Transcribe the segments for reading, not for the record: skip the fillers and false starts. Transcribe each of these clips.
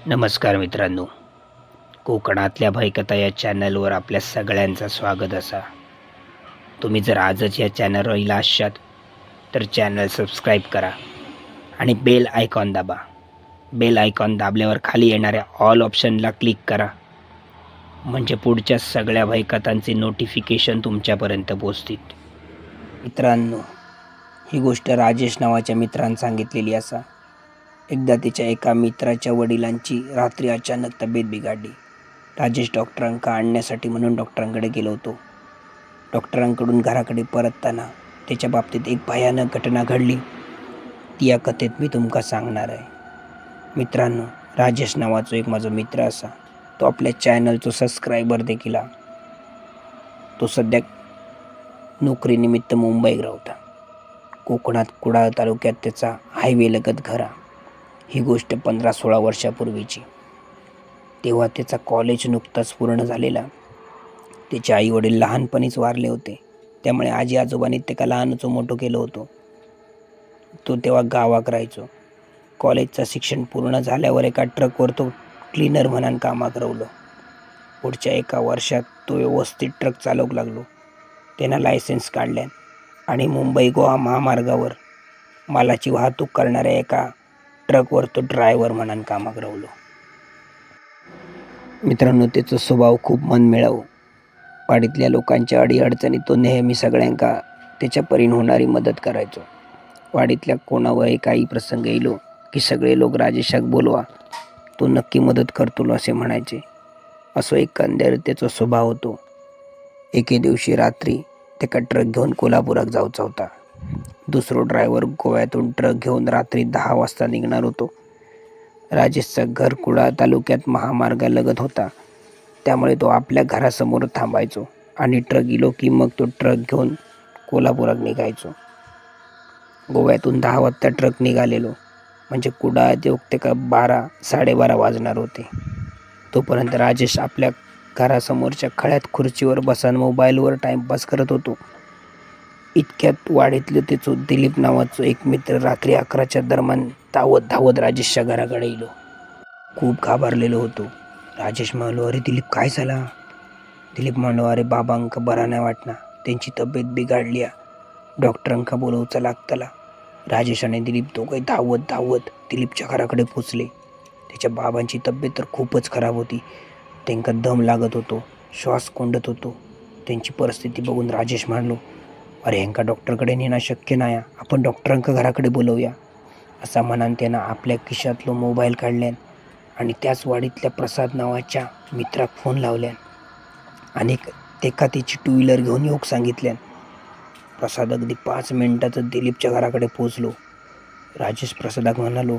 नमस्कार मित्रांनो, कोकणातल्या भयकथा या चॅनलवर आपल्या सगळ्यांचं स्वागत असा. तुम्ही जर आजच या चॅनलवर असाल तर चॅनल सबस्क्राईब करा आणि बेल आयकॉन दाबा. बेल आयकॉन दाबल्यावर खाली येणाऱ्या ऑल ऑप्शनला क्लिक करा, म्हणजे पुढच्या सगळ्या भयकथांचे नोटिफिकेशन तुमच्यापर्यंत पोहोचतील. मित्रांनो, ही गोष्ट राजेश नावाच्या मित्रांनी सांगितलेली असा. एकदा त्याच्या एका मित्राच्या वडिलांची रात्री अचानक तब्येत बिघडली. राजेश डॉक्टरांका आणण्यासाठी म्हणून डॉक्टरांकडे गेलो होतो. डॉक्टरांकडून घराकडे परतताना त्याच्या बाबतीत एक भयानक घटना घडली. ती या कथेत मी तुमका सांगणार आहे. मित्रांनो, राजेश नावाचा एक माझा मित्र असा. तो आपल्या चॅनलचा सबस्क्रायबर देखील हा. तो सध्या नोकरीनिमित्त मुंबईत राहता. कोकणात कुडाळ तालुक्यात त्याचा हायवे लगत घर. ही गोष्ट 15-16 वर्षापूर्वीची. तेव्हा त्याचा कॉलेज नुकताच पूर्ण झालेला. त्याचे आई वडील लहानपणीच वारले होते, त्यामुळे आजी आजोबांनी त्याला लहानच मोठं केलं होतं. तो तेव्हा गावात राहायचो. कॉलेजचं शिक्षण पूर्ण झाल्यावर एका ट्रकवर तो क्लीनर म्हणून कामाक रवलो. पुढच्या 1 वर्षात तो व्यवस्थित ट्रक चालवू लागलो. त्यानं लायसन्स काढल्यान आणि मुंबई गोवा महामार्गावर मालाची वाहतूक करणाऱ्या एका ट्रकवर तो ड्रायव्हर म्हणून कामाक रवलो. मित्रांनो, त्याचा स्वभाव खूप मनमिळाऊ. वाडीतल्या लोकांच्या अडीअडचणीत तो नेहमी सगळ्यांका त्याच्या परीने होणारी मदत करायचो. वाडीतल्या कोणावरही काही प्रसंग येलो की सगळे लोक राजेशाक बोलवा, तो नक्की मदत करतो असे म्हणायचे. असो एकंदर त्याचा स्वभाव होतो. एके दिवशी रात्री त्याका ट्रक घेऊन कोल्हापुरात जायचा होता. दुसरा ड्रायव्हर गोव्यातून ट्रक घेऊन रात्री 10 वाजता निघणार होतो. राजेशचं घर कुडाळ तालुक्यात महामार्गालगत होता, त्यामुळे तो आपल्या घरासमोर थांबायचो आणि ट्रक गेलो की मग तो ट्रक घेऊन कोल्हापुरात निघायचो. गोव्यातून 10 वाजता ट्रक निघालेलो म्हणजे कुडाळात येऊक त्याका 12-12:30 वाजणार होते. तोपर्यंत राजेश आपल्या घरासमोरच्या खळ्यात खुर्चीवर बसून मोबाईलवर टाइमपास करत होतो. इतक्यात वाडीतलं त्याचं दिलीप नावाचं एक मित्र रात्री 11च्या दरम्यान धावत राजेशच्या घराकडे येलो. खूप घाबरलेलो होतो. राजेश म्हणालो, "अरे दिलीप, काय झाला?" दिलीप म्हणालो, "अरे बाबांका बरा नाही वाटना, त्यांची तब्येत बिघडली, डॉक्टरांका बोलवचा लागतला." राजेश आणि दिलीप दोघे धावत दिलीपच्या घराकडे पोचले. त्याच्या बाबांची तब्येत तर खूपच खराब होती. त्यांना दम लागत होतो, श्वास कोंडत होतो. त्यांची परिस्थिती बघून राजेश म्हणालो, "अरे ह्यांका डॉक्टरकडे नेणं शक्य नाही, आपण डॉक्टरांका घराकडे बोलवूया." असा म्हणान त्यानं आपल्या खिशातलो मोबाईल काढल्यान आणि त्याच वाडीतल्या प्रसाद नावाच्या मित्राक फोन लावल्यान आणि त्याका त्याची 2 व्हीलर घेऊन येऊक सांगितल्यान. प्रसाद अगदी 5 मिनिटातच दिलीपच्या घराकडे पोचलो. राजेश प्रसादाक म्हणालो,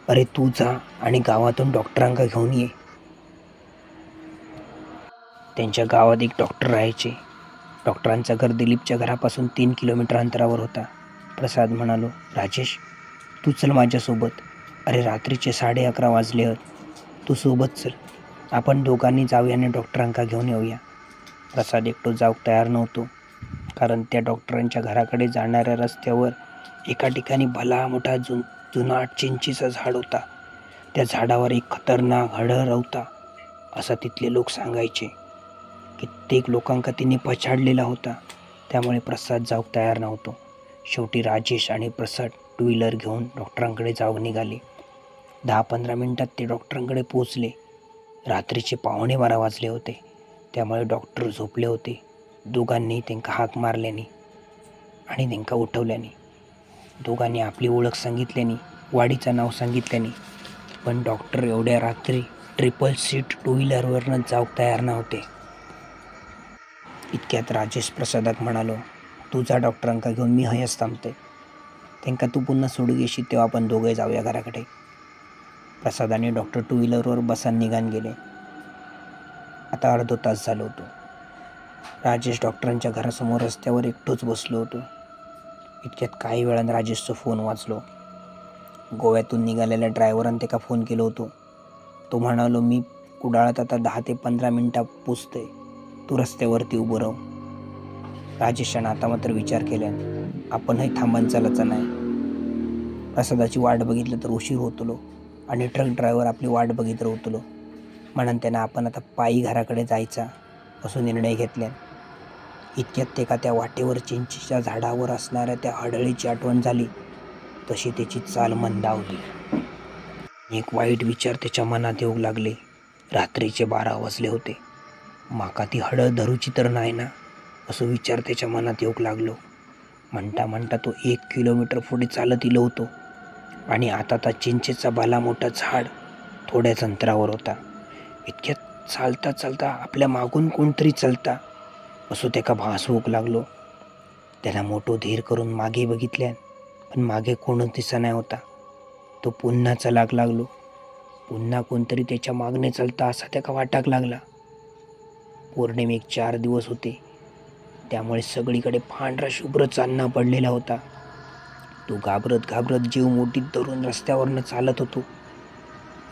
"अरे तू जा आणि गावातून डॉक्टरांका घेऊन ये." त्यांच्या गावात एक डॉक्टर राहायचे. डॉक्टरांचं घर दिलीपच्या घरापासून 3 किलोमीटर अंतरावर होता. प्रसाद म्हणालो, "राजेश, तू चल माझ्यासोबत. अरे रात्रीचे 11:30 वाजले आहेत, तू सोबत चल. आपण दोघांनी जाऊया आणि डॉक्टरांका घेऊन येऊया." प्रसाद एकटो जाऊक तयार नव्हतो, कारण त्या डॉक्टरांच्या घराकडे जाणाऱ्या रस्त्यावर एका ठिकाणी भला मोठा जुनाट चिंचेचं झाड होता. त्या झाडावर एक खतरनाक हडर होता असं तिथले लोक सांगायचे. कित्येक लोकांका तिने पछाडलेला होता, त्यामुळे प्रसाद जाऊक तयार नव्हतो. शेवटी राजेश आणि प्रसाद 2 व्हीलर घेऊन डॉक्टरांकडे जाऊक निघाले. 10-15 मिनिटात ते डॉक्टरांकडे पोहोचले. रात्रीचे 11:15 वाजले होते, त्यामुळे डॉक्टर झोपले होते. दोघांनी त्यांना हाक मारल्याने आणि त्यांना उठवल्याने, दोघांनी आपली ओळख सांगितल्याने, वाडीचं नाव सांगितल्याने, पण डॉक्टर एवढ्या रात्री 3 सीट 2 व्हीलरवरनं जाऊक तयार नव्हते. इतक्यात राजेश प्रसादाक म्हणालो, "तू जा डॉक्टरांका घेऊन, मी हयच थांबते. त्यांका तू पुन्हा सोडू येशील तेव्हा आपण दोघे जाऊया घराकडे." प्रसाद आणि डॉक्टर 2 व्हीलरवर बसून निघान गेले. आता अर्धा तास झालो होतो. राजेश डॉक्टरांच्या घरासमोर रस्त्यावर एकटोच बसलो होतो. इतक्यात काही वेळानं राजेशचा फोन वाजलो. गोव्यातून निघालेल्या ड्रायव्हरानं त्याला फोन केलो होतो. तो म्हणालो, "मी कुडाळात आता 10 ते 15 मिनिटात पोचतोय, तू रस्त्यावरती उभं राहू." राजेशानं आता मात्र विचार केल्यान आपणही थांबून चालायचं नाही. प्रसादाची वाट बघितलं तर उशीर होतलो आणि ट्रक ड्रायव्हर आपली वाट बघित रवतलो. म्हणून त्यानं आपण आता पायी घराकडे जायचा असो निर्णय घेतला. इतक्यात ते त्या वाटेवर चिंचेच्या झाडावर असणाऱ्या त्या आढळीची आठवण झाली. तशी त्याची चाल मंदावली. एक वाईट विचार त्याच्या मनात येऊ लागले. रात्रीचे 12 वाजले होते. माका ती हळद धरूची तर नाही ना, असं विचार त्याच्या मनात येऊ लागलो. म्हणता म्हणता तो 1 किलोमीटर पुढे चालत इलो होतो आणि आता त्या चिंचेचा भला मोठा झाड थोड्याच अंतरावर होता. इतक्यात चालता चालता आपल्या मागून कोणतरी चलता असो त्याका भास होऊ लागलो. त्याला मोठं धीर करून मागे बघितल्या, पण मागे कोणच दिसा नाही होता. तो पुन्हा चलाक लागलो. पुन्हा कोणतरी त्याच्या मागणे चलता असा त्याका वाटाक लागला. पौर्णिमेक 4 दिवस होते, त्यामुळे सगळीकडे पांढरा शुभ्र चांदणा पडलेला होता. तो घाबरत घाबरत जीव मुठीत धरून रस्त्यावरनं चालत होतो.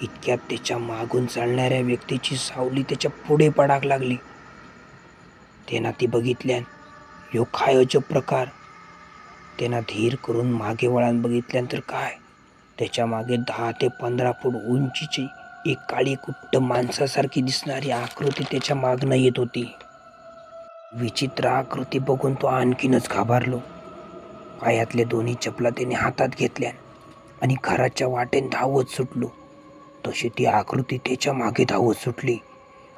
इतक्यात त्याच्या मागून चालणाऱ्या व्यक्तीची सावली त्याच्या पुढे पडाक लागली. त्यांना ती बघितल्यान यो काय अजब प्रकार. त्यांना धीर करून मागे वळान बघितल्यानंतर काय, त्याच्या मागे 10 ते 15 फूट उंचीची एक काळी कुट्ट माणसासारखी दिसणारी आकृती त्याच्या मागणं येत होती. विचित्र आकृती बघून तो आणखीनच घाबरलो. पायातले दोन्ही चपला त्याने हातात घेतल्या आणि घराच्या वाटेन धावत सुटलो. तशी ती आकृती त्याच्या मागे धावत सुटली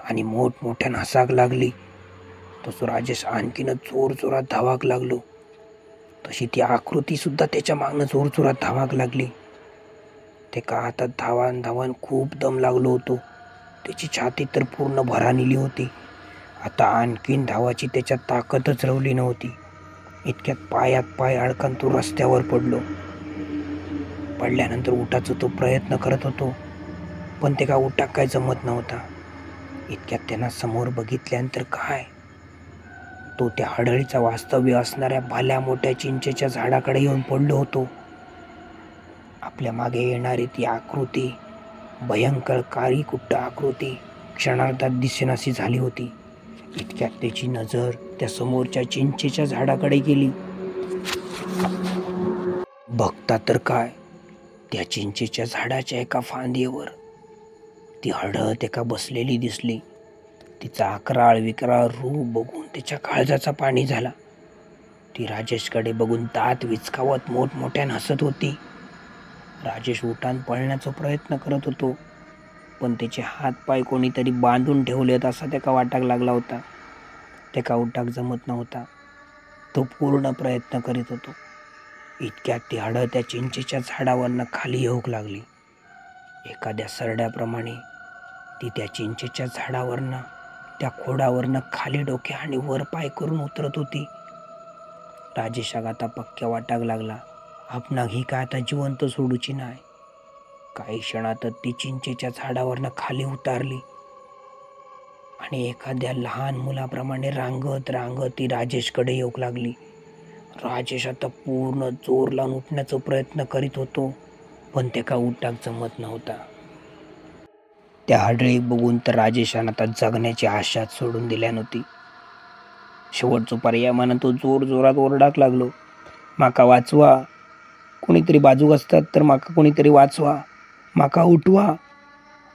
आणि मोठमोठ्यानं हसाक लागली. तसं राजेश आणखीनच जोरजोरात धावाक लागलो. तशी ती आकृती सुद्धा त्याच्या मागनं जोरजोरात धावाक लागली. ते का हातात धावान धावान खूप दम लागलो होतो. त्याची छाती तर पूर्ण भरानिली होती. आता आणखीन धावाची त्याच्यात ताकदच रवली नव्हती. इतक्यात पायात पाय अडकन तो रस्त्यावर पडलो. पडल्यानंतर उठाचा तो प्रयत्न करत होतो, पण ते का उठाक काय जमत नव्हता. इतक्यात त्यांना समोर बघितल्यानंतर काय, तो त्या हडळीचा वास्तव्य असणाऱ्या भल्या मोठ्या चिंचेच्या झाडाकडे येऊन पडलो होतो. आपल्या मागे येणारी ती आकृती, भयंकर काळी कुट्ट आकृती क्षणार्धात दिसेनाशी झाली होती. इतक्यात त्याची नजर त्या समोरच्या चिंचेच्या झाडाकडे गेली. बघता तर काय, त्या चिंचेच्या झाडाच्या एका फांदीवर ती हळद एका बसलेली दिसली. तिचा अकराळ विकराळ रूप बघून त्याच्या काळजाचा पाणी झाला. ती राजेशकडे बघून दात विचकावत मोठमोठ्यानं हसत होती. राजेश उठान पळण्याचा प्रयत्न करत होतो, पण त्याचे हात पाय कोणीतरी बांधून ठेवलेत असा त्याका वाटाक लागला होता. त्याका उठाक जमत नव्हता. तो पूर्ण प्रयत्न करीत होतो. इतक्यात ती हळद त्या चिंचेच्या झाडावरनं खाली येऊक लागली. एखाद्या सरड्याप्रमाणे ती त्या चिंचेच्या झाडावरनं, त्या खोडावरनं खाली डोके आणि वर पाय करून उतरत होती. राजेशाक आता पक्क्या वाटाक लागला, आपणाक ही काय आता जिवंत सोडूची नाही. काही क्षणातच ती चिंचेच्या झाडावरनं खाली उतारली आणि एखाद्या लहान मुलाप्रमाणे रांगत रांगत ती राजेशकडे येऊ लागली. राजेश आता पूर्ण जोर लावून उठण्याचा प्रयत्न करीत होतो, पण ते का उठाक जमत नव्हता. त्या हडळी बघून तर राजेशानं आता जगण्याची आशाच सोडून दिल्या नव्हती. शेवटचा पर्याय म्हणून तो जोर जोरात ओरडाक लागलो, माका वाचवा, कोणीतरी बाजूक असतात तर माका कोणीतरी वाचवा, माका उठवा.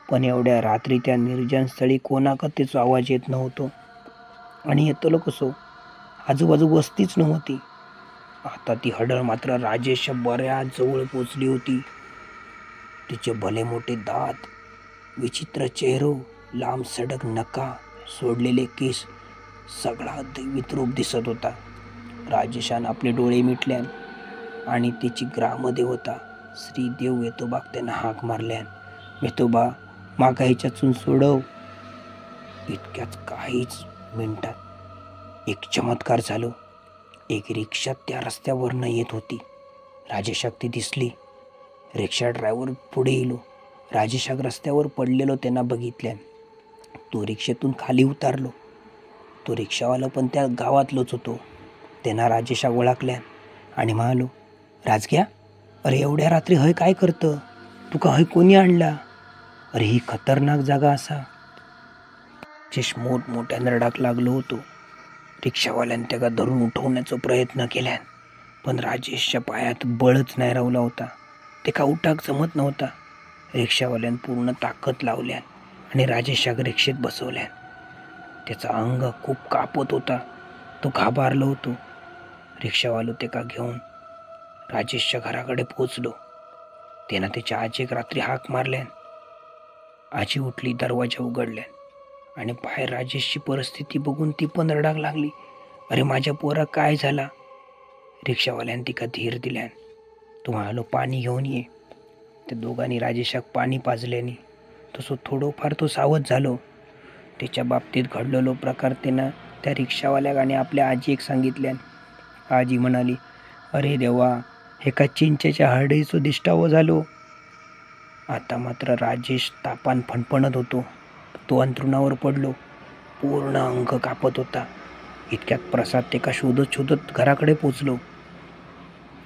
पण एवढ्या रात्री त्या निर्जन स्थळी कोणाक त्याचा आवाज येत नव्हतो. आणि येतलो कसो, आजूबाजू वस्तीच नव्हती. आता ती हडळ मात्र राजेशच्या बऱ्याच जवळ पोचली होती. तिचे भले मोठे दात, विचित्र चेहरो, लांब सडक नका, सोडलेले केस, सगळा दैवित रूप दिसत होता. राजेशानं आपले डोळे मिटल्यान आणि तिची ग्रामदेवता श्री देव वेतोबाक त्यांना हाक मारल्यान, वेतोबा माका ह्याच्यातून सोडव. इतक्याच काहीच मिनिटात एक चमत्कार झालो. एक रिक्षा त्या रस्त्यावरनं येत होती. राजेशाक ती दिसली. रिक्षा ड्रायव्हर पुढे येलो. राजेशाक रस्त्यावर पडलेलो त्यांना बघितल्यान तो रिक्षेतून खाली उतारलो. तो रिक्षावाला पण त्या गावातलोच होतो. त्यांना राजेशाक ओळखल्यान आणि म्हणालो, राजग्या, अरे एवढ्या रात्री हय काय करतं, तुका हय कोणी आणला? अरे ही खतरनाक जागा असा. राजेश मोठमोठ्या रडाक लागलो होतो. रिक्षावाल्याने त्याला धरून उठवण्याचा प्रयत्न केल्यान, पण राजेशच्या पायात बळच नाही रावला होता. ते का उठाक जमत नव्हता. रिक्षावाल्यान पूर्ण ताकद लावल्यान आणि राजेशाक रिक्षेत बसवल्यान. त्याचा अंग खूप कापत होता, तो घाबरलो होतो. रिक्षावालो त्याका घेऊन राजेशच्या घराकडे पोचलो. त्यानं त्याच्या आजीक रात्री हाक मारल्यान. आजी उठली, दरवाजा उघडल्यान आणि बाहेर राजेशची परिस्थिती बघून ती पण रडाक लागली. अरे माझ्या पोरा काय झाला? रिक्षावाल्यान तिका धीर दिल्यान. तुम्हाला पाणी घेऊन ये. त्या दोघांनी राजेशाक पाणी पाजल्याने तसं थोडंफार तो सावध झालो. त्याच्या बाबतीत घडलेलो प्रकार त्यानं त्या रिक्षावाल्याक आणि आपल्या आजीक सांगितल्यान. आजी म्हणाली, अरे देवा, एका चिंचेच्या हळदीचो दिष्टावो झालो. आता मात्र राजेश तापान फणफणत होतो. तो अंथरुणावर पडलो. पूर्ण अंग कापत होता. इतक्यात प्रसाद त्याका शोधत शोधत घराकडे पोचलो.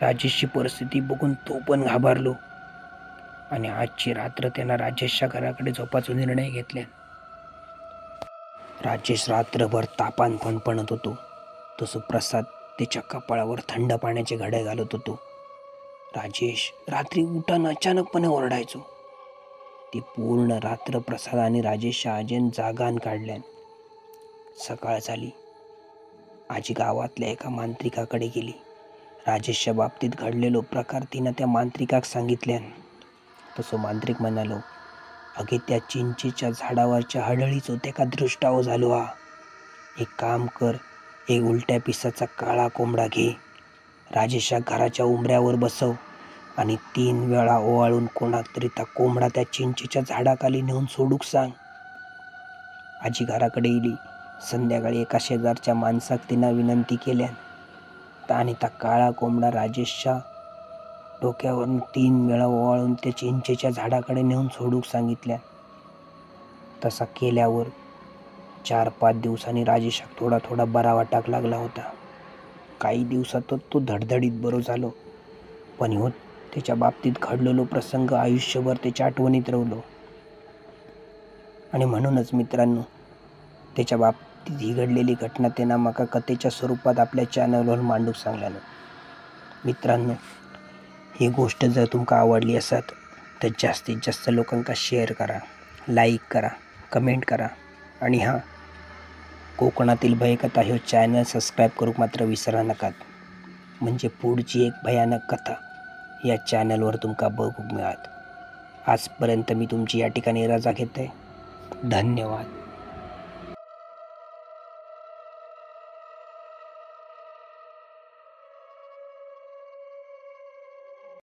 राजेशची परिस्थिती बघून तो पण घाबरलो आणि आजची रात्र त्यानं राजेशच्या घराकडे झोपाचा निर्णय घेतला. राजेश रात्रभर तापान फणफणत होतो. तसं प्रसाद त्याच्या कपाळावर थंड पाण्याचे घडे घालत होतो. राजेश रात्री उठान अचानकपणे ओरडायचो. ती पूर्ण रात्र प्रसाद आणि राजेशच्या आजीन जागान काढल्यान. सकाळ झाली. आजी गावातल्या एका मांत्रिकाकडे गेली. राजेशच्या बाबतीत घडलेलो प्रकार तिनं त्या मांत्रिकाक सांगितल्यान. तसं मांत्रिक म्हणालो, अगे त्या चिंचेच्या झाडावरच्या हडळीचो त्याका दृष्टावो झालो हा. एक काम कर, एक उलट्या पिसाचा काळा कोंबडा घे, राजेशच्या घराच्या उंबऱ्यावर बसव आणि 3 वेळा ओवाळून कोणाक तरी त्या कोंबडा त्या चिंचेच्या झाडाखाली नेऊन सोडूक सांग. आजी घराकडे येली. संध्याकाळी एका शेजारच्या माणसाक तिनं विनंती केल्यान आणि त्या काळा कोंबडा राजेशच्या डोक्यावरून 3 वेळा ओवाळून त्या चिंचेच्या झाडाकडे नेऊन सोडूक सांगितल्या. तसा केल्यावर 4-5 दिवसांनी राजेशाक थोडा थोडा बरा वाटाक लागला होता. काही दिवसातच तो धडधडीत बरो झालो. पण ह्यो त्याच्या बाबतीत घडलेलो प्रसंग आयुष्यभर त्याच्या आठवणीत राहिलो. आणि म्हणूनच मित्रांनो, त्याच्या बाबतीत ही घडलेली घटना त्यानं माका कथेच्या स्वरूपात आपल्या चॅनलवर मांडूक सांगल्यान. मित्रांनो, ही गोष्ट जर तुमका आवडली असत तर जास्तीत जास्त लोकांका शेअर करा, लाईक करा, कमेंट करा आणि हां, कोकणातील भयकथा ह्यो चॅनल सबस्क्राईब करूक मात्र विसरा नकात. म्हणजे पुढची एक भयानक कथा या चॅनलवर तुमका बघूक मिळत. आजपर्यंत मी तुमची या ठिकाणी रजा घेतोय. धन्यवाद.